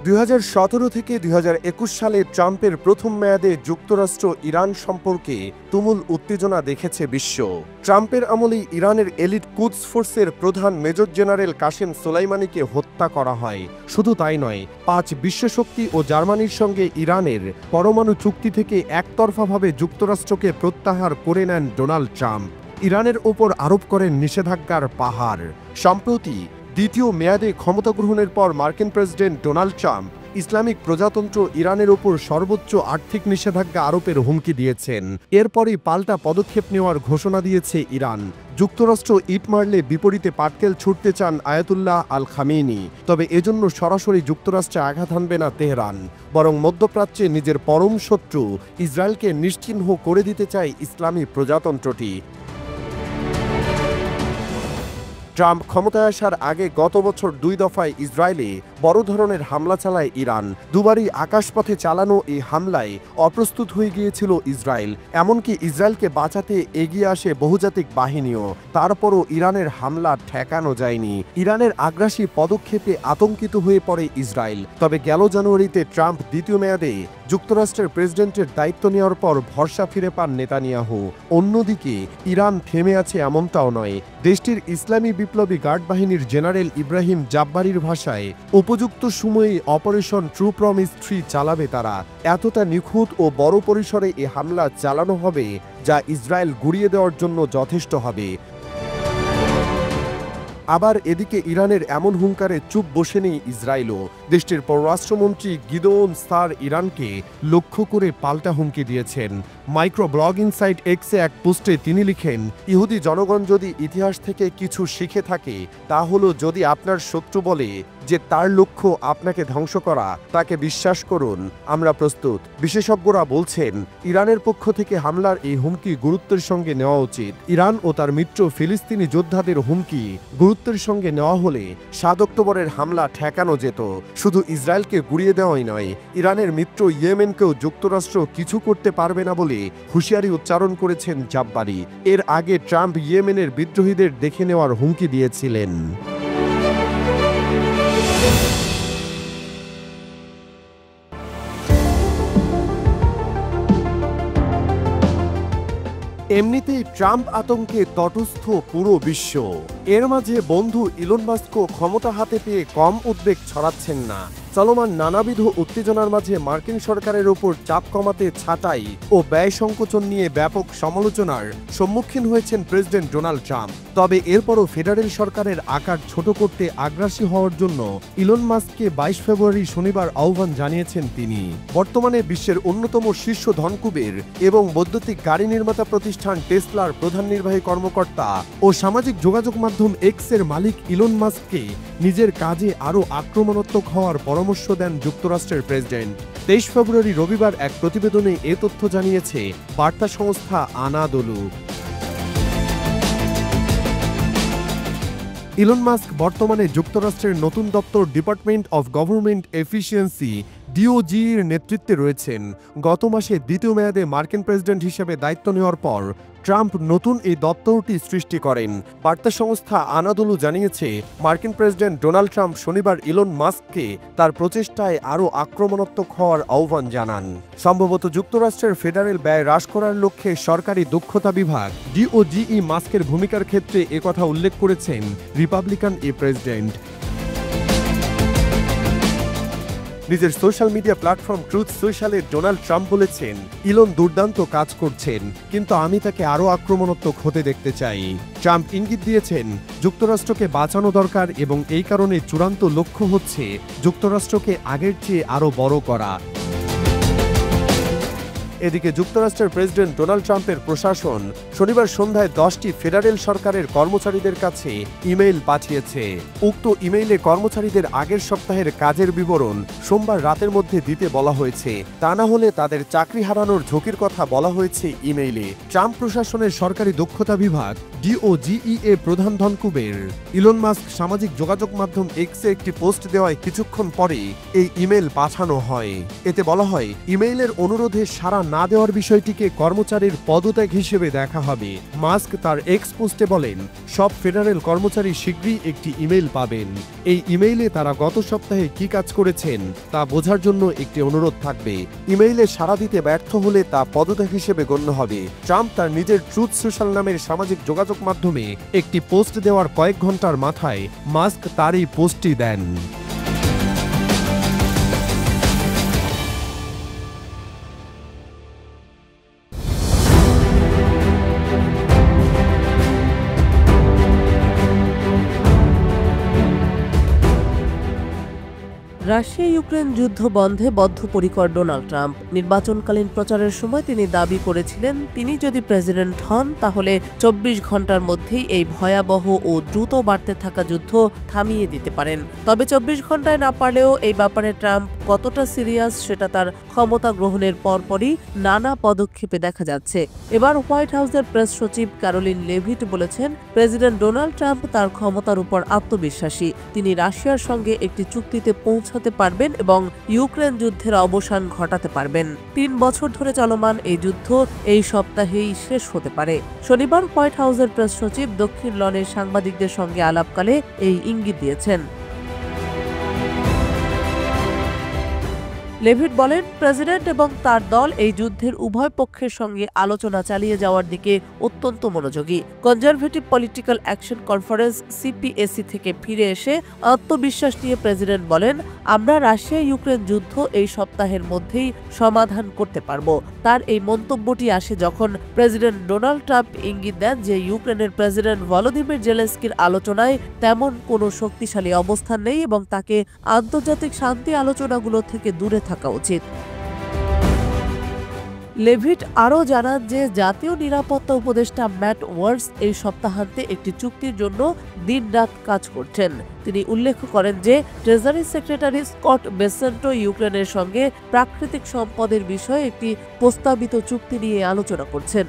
2017 থেকে 2021 সালে ট্রাম্পের প্রথম মেয়াদে যুক্তরাষ্ট্র ইরান সম্পর্কে তুমুল উত্তেজনা দেখেছে বিশ্ব। ট্রাম্পের আমলে ইরানের এলিট কুদস ফোর্সের প্রধান মেজর জেনারেল কাসেম সোলাইমানিকে হত্যা করা হয়। শুধু তাই নয়, 5 বিশ্বশক্তি ও জার্মানির সঙ্গে ইরানের পরমাণু চুক্তি থেকে একতরফাভাবে যুক্তরাষ্ট্রকে প্রত্যাহার করে নেন ডোনাল্ড ট্রাম্প। ইরানের ওপর আরোপ করেন নিষেধাজ্ঞার পাহাড়। সম্প্রতি দ্বিতীয় মেয়াদে ক্ষমতা গ্রহণের পর মার্কিন প্রেসিডেন্ট ডোনাল্ড ট্রাম্প ইসলামিক প্রজাতন্ত্র ইরানের ওপর সর্বোচ্চ আর্থিক নিষেধাজ্ঞা আরোপের হুমকি দিয়েছেন। এরপরই পাল্টা পদক্ষেপ নেওয়ার ঘোষণা দিয়েছে ইরান। যুক্তরাষ্ট্র ইট মারলে বিপরীতে পাটকেল ছুটতে চান আয়াতুল্লাহ আল খামেনি। তবে এজন্য সরাসরি যুক্তরাষ্ট্রে আঘাত হানবে না তেহরান, বরং মধ্যপ্রাচ্যে নিজের পরম শত্রু ইসরায়েলকে নিশ্চিহ্ন করে দিতে চায় ইসলামী প্রজাতন্ত্রটি। ট্রাম্প ক্ষমতায় আসার আগে গত বছর 2 দফায় ইসরায়েলে বড় ধরনের হামলা চালায় ইরান। দুবারই আকাশপথে চালানো এই হামলায় অপ্রস্তুত হয়ে গিয়েছিল ইসরায়েল। এমনকি ইসরায়েলকে বাঁচাতে এগিয়ে আসে বহুজাতিক বাহিনীও। তারপরও ইরানের হামলা ঠেকানো যায়নি। ইরানের আগ্রাসী পদক্ষেপে আতঙ্কিত হয়ে পড়ে ইসরায়েল। তবে গেল জানুয়ারিতে ট্রাম্প দ্বিতীয় মেয়াদে যুক্তরাষ্ট্রের প্রেসিডেন্টের দায়িত্ব নেওয়ার পর ভরসা ফিরে পান নেতানিয়াহু। অন্যদিকে ইরান থেমে আছে এমনটাও নয়। দেশটির ইসলামী বিপ্লবী গার্ড বাহিনীর জেনারেল ইব্রাহিম জাব্বারির ভাষায়, উপযুক্ত সময়ে অপারেশন ট্রু প্রমিস 3 চালাবে তারা। এতটা নিখুঁত ও বড় পরিসরে এ হামলা চালানো হবে যা ইসরায়েল গুড়িয়ে দেওয়ার জন্য যথেষ্ট হবে। আবার এদিকে ইরানের এমন হুঙ্কারে চুপ বসেনি ইসরায়েলও। দেশটির পররাষ্ট্রমন্ত্রী গিদেওন সার ইরানকে লক্ষ্য করে পাল্টা হুমকি দিয়েছেন। মাইক্রো ব্লগিং সাইট এক্সে এক পোস্টে তিনি লিখেন, ইহুদি জনগণ যদি ইতিহাস থেকে কিছু শিখে থাকে তা হলো, যদি আপনার শত্রু বলে যে তার লক্ষ্য আপনাকে ধ্বংস করা, তাকে বিশ্বাস করুন, আমরা প্রস্তুত। বিশেষজ্ঞরা বলছেন, ইরানের পক্ষ থেকে হামলার এই হুমকি গুরুত্বের সঙ্গে নেওয়া উচিত। ইরান ও তার মিত্র ফিলিস্তিনি যোদ্ধাদের হুমকি গুরুত্বের সঙ্গে নেওয়া হলে 7 অক্টোবরের হামলা ঠেকানো যেত। শুধু ইসরায়েলকে গুড়িয়ে দেওয়াই নয়, ইরানের মিত্র ইয়েমেনকেও যুক্তরাষ্ট্র কিছু করতে পারবে না বলে হুঁশিয়ারি উচ্চারণ করেছেন জাব্বারি। এর আগে ট্রাম্প ইয়েমেনের বিদ্রোহীদের দেখে নেওয়ার হুমকি দিয়েছিলেন। এমনিতেই ট্রাম্প আতঙ্কে তটস্থ পুরো বিশ্ব। এর মাঝে বন্ধু ইলন মাস্কও ক্ষমতা হাতে পেয়ে কম উদ্বেগ ছড়াচ্ছেন না। চলমান নানাবিধ উত্তেজনার মাঝে মার্কিন সরকারের উপর চাপ কমাতে ছাঁটাই ও ব্যয় সংকোচন নিয়ে ব্যাপক সমালোচনার সম্মুখীন হয়েছেন প্রেসিডেন্ট ডোনাল্ড ট্রাম্প। তবে এরপরও ফেডারেল সরকারের আকার ছোট করতে আগ্রাসী হওয়ার জন্য ইলন মাস্ককে 22 ফেব্রুয়ারি শনিবার আহ্বান জানিয়েছেন তিনি। বর্তমানে বিশ্বের অন্যতম শীর্ষ ধনকুবের এবং বৈদ্যুতিক গাড়ি নির্মাতা প্রতিষ্ঠান টেসলার প্রধান নির্বাহী কর্মকর্তা ও সামাজিক যোগাযোগ মাধ্যম এক্সের মালিক ইলন মাস্ককে নিজের কাজে আরও আক্রমণাত্মক হওয়ার পরামর্শ দেন যুক্তরাষ্ট্রের প্রেসিডেন্ট। 23 ফেব্রুয়ারি রবিবার এক প্রতিবেদনে এ তথ্য জানিয়েছে বার্তা সংস্থা আনাদোলু। ইলন মাস্ক বর্তমানে যুক্তরাষ্ট্রের নতুন দপ্তর ডিপার্টমেন্ট অফ গভর্নমেন্ট এফিসিয়েন্সি ডিওজি-এর নেতৃত্বে রয়েছেন। গত মাসে দ্বিতীয় মেয়াদে মার্কিন প্রেসিডেন্ট হিসেবে দায়িত্ব নেওয়ার পর ট্রাম্প নতুন এই দপ্তরটি সৃষ্টি করেন। বার্তা সংস্থা আনাদোলু জানিয়েছে, মার্কিন প্রেসিডেন্ট ডোনাল্ড ট্রাম্প শনিবার ইলন মাস্ককে তার প্রচেষ্টায় আরও আক্রমণাত্মক হওয়ার আহ্বান জানান। সম্ভবত যুক্তরাষ্ট্রের ফেডারেল ব্যয় হ্রাস করার লক্ষ্যে সরকারি দক্ষতা বিভাগ ডিওজিই মাস্কের ভূমিকার ক্ষেত্রে একথা উল্লেখ করেছেন রিপাবলিকান এই প্রেসিডেন্ট। নিজের সোশ্যাল মিডিয়া প্ল্যাটফর্ম ট্রুথ সোশ্যালে ডোনাল্ড ট্রাম্প বলেছেন, ইলন দুর্দান্ত কাজ করছেন, কিন্তু আমি তাকে আরও আক্রমণাত্মক হতে দেখতে চাই। ট্রাম্প ইঙ্গিত দিয়েছেন, যুক্তরাষ্ট্রকে বাঁচানো দরকার এবং এই কারণে চূড়ান্ত লক্ষ্য হচ্ছে যুক্তরাষ্ট্রকে আগের চেয়ে আরও বড় করা। এদিকে যুক্তরাষ্ট্রের প্রেসিডেন্ট ডোনাল্ড ট্রাম্পের প্রশাসন শনিবার সন্ধ্যায় 10টি ফেডারেল সরকারের কর্মচারীদের কাছে ইমেইল পাঠিয়েছে। উক্ত ইমেইলে কর্মচারীদের আগের সপ্তাহের কাজের বিবরণ সোমবার রাতের মধ্যে দিতে বলা হয়েছে। তা না হলে তাদের চাকরি হারানোর ঝুঁকির কথা বলা হয়েছে ইমেইলে। ট্রাম্প প্রশাসনের সরকারি দক্ষতা বিভাগ ডিওজিই প্রধান ধনকুবের ইলন মাস্ক সামাজিক যোগাযোগ মাধ্যম এক্সে একটি পোস্ট দেওয়ায় কিছুক্ষণ পরে এই ইমেইল পাঠানো হয়। এতে বলা হয়, ইমেইলের অনুরোধে সাড়া না দেওয়ার বিষয়টিকে কর্মচারীর পদত্যাগ হিসেবে দেখা হবে। মাস্ক তার এক্স পোস্টে বলেন, সব ফেডারেল কর্মচারী শীঘ্রই একটি ইমেইল পাবেন। এই ইমেইলে তারা গত সপ্তাহে কি কাজ করেছেন তা বোঝার জন্য একটি অনুরোধ থাকবে। ইমেইলে সাড়া দিতে ব্যর্থ হলে তা পদত্যাগ হিসেবে গণ্য হবে। ট্রাম্প তার নিজের ট্রুথ সোশ্যাল নামের সামাজিক যোগাযোগ মাধ্যমে একটি পোস্ট দেওয়ার কয়েক ঘন্টার মাথায় মাস্ক তার এই পোস্টটি দেন। রাশিয়া ইউক্রেন যুদ্ধ বন্ধে বদ্ধপরিকর ডোনাল্ড ট্রাম্প। নির্বাচনকালীন প্রচারের সময় তিনি দাবি করেছিলেন, তিনি যদি প্রেসিডেন্ট হন তাহলে 24 ঘন্টার মধ্যেই এই ভয়াবহ ও দ্রুত বাড়তে থাকা যুদ্ধ থামিয়ে দিতে পারেন। তবে 24 ঘন্টায় না পারলেও এই ব্যাপারে ট্রাম্প কতটা সিরিয়াস সেটা তার ক্ষমতা গ্রহণের পরপরই নানা পদক্ষেপে দেখা যাচ্ছে। এবার হোয়াইট হাউসের প্রেস সচিব ক্যারোলিন লেভিট বলেছেন, প্রেসিডেন্ট ডোনাল্ড ট্রাম্প তার ক্ষমতার উপর আত্মবিশ্বাসী। তিনি রাশিয়ার সঙ্গে একটি চুক্তিতে পৌঁছাতে পারবেন এবং ইউক্রেন যুদ্ধের অবসান ঘটাতে পারবেন। 3 বছর ধরে চলমান এই যুদ্ধ এই সপ্তাহেই শেষ হতে পারে। শনিবার হোয়াইট হাউসের প্রেস সচিব দক্ষিণ লনের সাংবাদিকদের সঙ্গে আলাপকালে এই ইঙ্গিত দিয়েছেন। লেভিট বলেন, প্রেসিডেন্ট এবং তার দল এই যুদ্ধের উভয় পক্ষের সঙ্গে আলোচনা চালিয়ে যাওয়ার দিকে অত্যন্ত মনোযোগী। Conservative political action conference CPAC থেকে ফিরে এসে আত্মবিশ্বাস নিয়ে প্রেসিডেন্ট বলেন, আমরা রাশিয়া ইউক্রেন যুদ্ধ এই সপ্তাহের মধ্যেই সমাধান করতে পারব। তার এই মন্তব্যটি আসে যখন প্রেসিডেন্ট ডোনাল্ড ট্রাম্প ইঙ্গিত দেন যে ইউক্রেনের প্রেসিডেন্ট ভলোদিমির জেলেনস্কির আলোচনায় তেমন কোনো শক্তিশালী অবস্থান নেই এবং তাকে আন্তর্জাতিক শান্তি আলোচনাগুলো থেকে দূরে থাকা উচিত। লেভিট আরও জানান যে জাতীয় নিরাপত্তা উপদেষ্টা ম্যাট ওয়ার্ডস এই সপ্তাহান্তে একটি চুক্তির জন্য দিনরাত কাজ করছেন। তিনি উল্লেখ করেন যে ট্রেজারি সেক্রেটারি স্কট বেসেন্টো ইউক্রেনের সঙ্গে প্রাকৃতিক সম্পদের বিষয়ে একটি প্রস্তাবিত চুক্তি নিয়ে আলোচনা করছেন।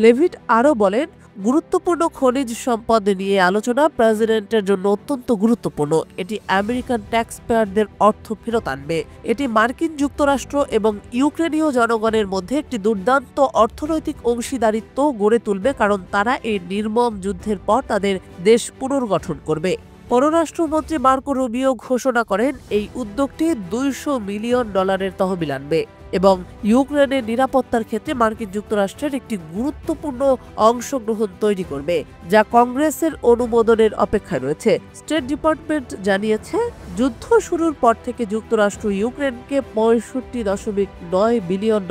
লেভিট আরও বলেন, গুরুত্বপূর্ণ খনিজ সম্পদ নিয়ে আলোচনা প্রেসিডেন্টের জন্য অত্যন্ত গুরুত্বপূর্ণ। এটি আমেরিকান ট্যাক্স পেয়ারদের অর্থ ফেরত আনবে। এটি মার্কিন যুক্তরাষ্ট্র এবং ইউক্রেনীয় জনগণের মধ্যে একটি দুর্দান্ত অর্থনৈতিক অংশীদারিত্ব গড়ে তুলবে, কারণ তারা এই নির্মম যুদ্ধের পর তাদের দেশ পুনর্গঠন করবে। পররাষ্ট্রমন্ত্রী মার্কো রুবিও ঘোষণা করেন, এই উদ্যোগটি $200 মিলিয়ন তহবিল আনবে এবং ইউক্রেনের নিরাপত্তার ক্ষেত্রে মার্কিন যুক্তরাষ্ট্রের একটি গুরুত্বপূর্ণ অংশগ্রহণ তৈরি করবে, যা কংগ্রেসের অনুমোদনের অপেক্ষায় রয়েছে। স্টেট ডিপার্টমেন্ট জানিয়েছে, যুদ্ধ শুরুর পর থেকে যুক্তরাষ্ট্র ইউক্রেনকে $65.9 বিলিয়ন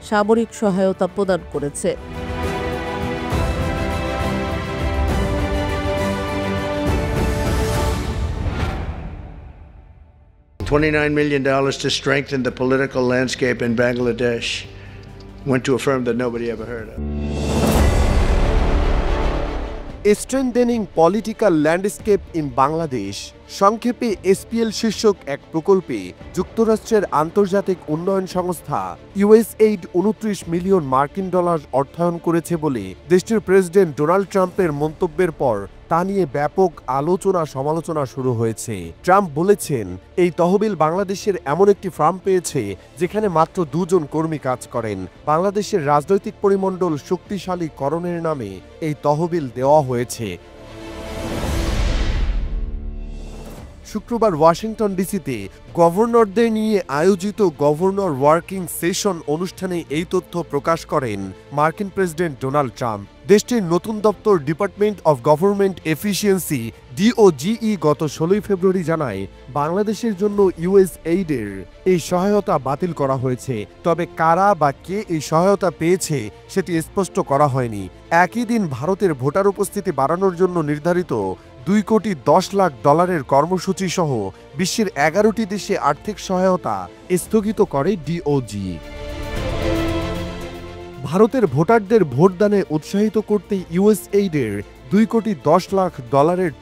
সামরিক সহায়তা প্রদান করেছে। $29 million to strengthen the political landscape in Bangladesh went to a firm that nobody ever heard of. Strengthening political landscape in Bangladesh, সংক্ষেপে এসপিএল শীর্ষক এক প্রকল্পে যুক্তরাষ্ট্রের আন্তর্জাতিক উন্নয়ন সংস্থা ইউএসএইড $29 মিলিয়ন অর্থায়ন করেছে বলে দেশটির প্রেসিডেন্ট ডোনাল্ড ট্রাম্পের মন্তব্যের পর তা নিয়ে ব্যাপক আলোচনা সমালোচনা শুরু হয়েছে। ট্রাম্প বলেছেন, এই তহবিল বাংলাদেশের এমন একটি ফার্ম পেয়েছে যেখানে মাত্র 2 জন কর্মী কাজ করেন। বাংলাদেশের রাজনৈতিক পরিমণ্ডল শক্তিশালীকরণের নামে এই তহবিল দেওয়া হয়েছে। শুক্রবার ওয়াশিংটন ডিসিতে গভর্নরদের নিয়ে আয়োজিত গভর্নর ওয়ার্কিং সেশন অনুষ্ঠানে এই তথ্য প্রকাশ করেন মার্কিন প্রেসিডেন্ট ডোনাল্ড ট্রাম্প। দেশটির নতুন দপ্তর department of government efficiency DOGE গত 16 ফেব্রুয়ারি জানায়, বাংলাদেশের জন্য ইউএসএইডের এই সহায়তা বাতিল করা হয়েছে। তবে কারা বা কে এই সহায়তা পেয়েছে সেটি স্পষ্ট করা হয়নি। একই দিন ভারতের ভোটার উপস্থিতি বাড়ানোর জন্য নির্ধারিত $2.10 কোটি কর্মসূচি সহ বিশ্বের 11টি দেশে আর্থিক সহায়তা স্থগিত করে ডিওজি। ভারতের ভোটারদের ভোটদানে উৎসাহিত করতে ইউএসএইডের $2.10 কোটি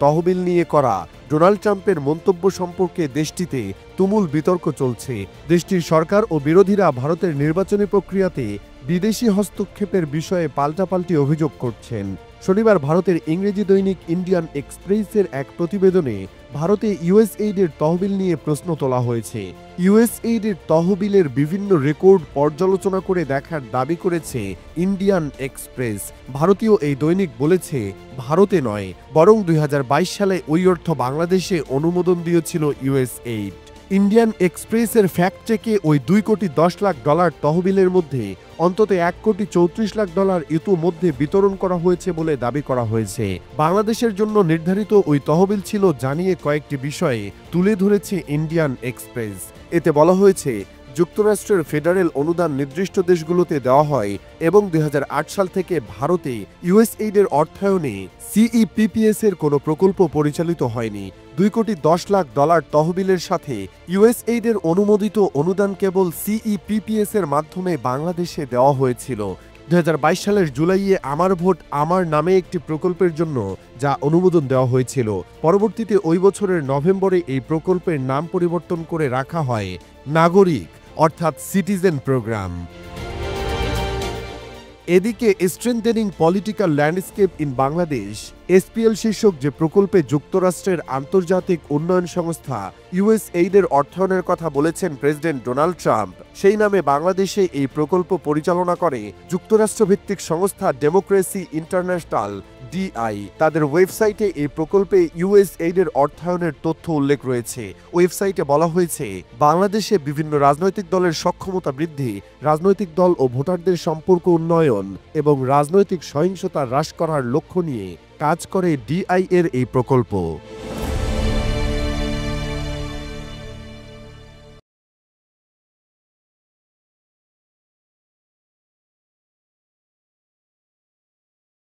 তহবিল নিয়ে করা ডোনাল্ড ট্রাম্পের মন্তব্য সম্পর্কে দেশটিতে তুমুল বিতর্ক চলছে। দেশটির সরকার ও বিরোধীরা ভারতের নির্বাচনী প্রক্রিয়াতে বিদেশি হস্তক্ষেপের বিষয়ে পাল্টাপাল্টি অভিযোগ করছেন। শনিবার ভারতের ইংরেজি দৈনিক ইন্ডিয়ান এক্সপ্রেসের এক প্রতিবেদনে ভারতে ইউএসএইডের তহবিল নিয়ে প্রশ্ন তোলা হয়েছে। ইউএসএইডের তহবিলের বিভিন্ন রেকর্ড পর্যালোচনা করে দেখার দাবি করেছে ইন্ডিয়ান এক্সপ্রেস। ভারতীয় এই দৈনিক বলেছে, ভারতে নয় বরং 2022 সালে ওই অর্থ বাংলাদেশে অনুমোদন দিয়েছিল ইউএসএইড। ইন্ডিয়ান এক্সপ্রেসের ফ্যাক্ট চেকে ওই $2 কোটি 10 লাখ তহবিলের মধ্যে অন্তত $1 কোটি 34 লাখ ইতিমধ্যে বিতরণ করা হয়েছে বলে দাবি করা হয়েছে। বাংলাদেশের জন্য নির্ধারিত ওই তহবিল ছিল জানিয়ে কয়েকটি বিষয়ে তুলে ধরেছে ইন্ডিয়ান এক্সপ্রেস। এতে বলা হয়েছে, যুক্তরাষ্ট্রের ফেডারেল অনুদান নির্দিষ্ট দেশগুলোতে দেওয়া হয় এবং 2008 সাল থেকে ভারতে ইউএসএইডের অর্থায়নে সিইপিপিএস এর কোনো প্রকল্প পরিচালিত হয়নি। $2 কোটি 10 লাখ তহবিলের সাথে ইউএসএইডের অনুমোদিত অনুদান কেবল সিইপিপিএস এর মাধ্যমে বাংলাদেশে দেওয়া হয়েছিল। 2022 সালের জুলাইয়ে আমার ভোট আমার নামে একটি প্রকল্পের জন্য যা অনুমোদন দেওয়া হয়েছিল। পরবর্তীতে ওই বছরের নভেম্বরে এই প্রকল্পের নাম পরিবর্তন করে রাখা হয় নাগরিক অর্থাৎ সিটিজেন প্রোগ্রাম। এদিকে strengthening political landscape in Bangladesh SPL শীর্ষক যে প্রকল্পে যুক্তরাষ্ট্রের আন্তর্জাতিক উন্নয়ন সংস্থা ইউএসএইডের অর্থায়নের কথা বলেছেন প্রেসিডেন্ট ডোনাল্ড ট্রাম্প, সেই নামে বাংলাদেশে এই প্রকল্প পরিচালনা করে যুক্তরাষ্ট্রভিত্তিক সংস্থা ডেমোক্রেসি ইন্টারন্যাশনাল ডিআই। তাদের ওয়েবসাইটে এই প্রকল্পে ইউএসএইডের অর্থায়নের তথ্য উল্লেখ রয়েছে। ওয়েবসাইটে বলা হয়েছে, বাংলাদেশে বিভিন্ন রাজনৈতিক দলের সক্ষমতা বৃদ্ধি, রাজনৈতিক দল ও ভোটারদের সম্পর্ক উন্নয়ন এবং রাজনৈতিক সহিংসতা হ্রাস করার লক্ষ্য নিয়ে কাজ করে ডিআই এর এই প্রকল্প।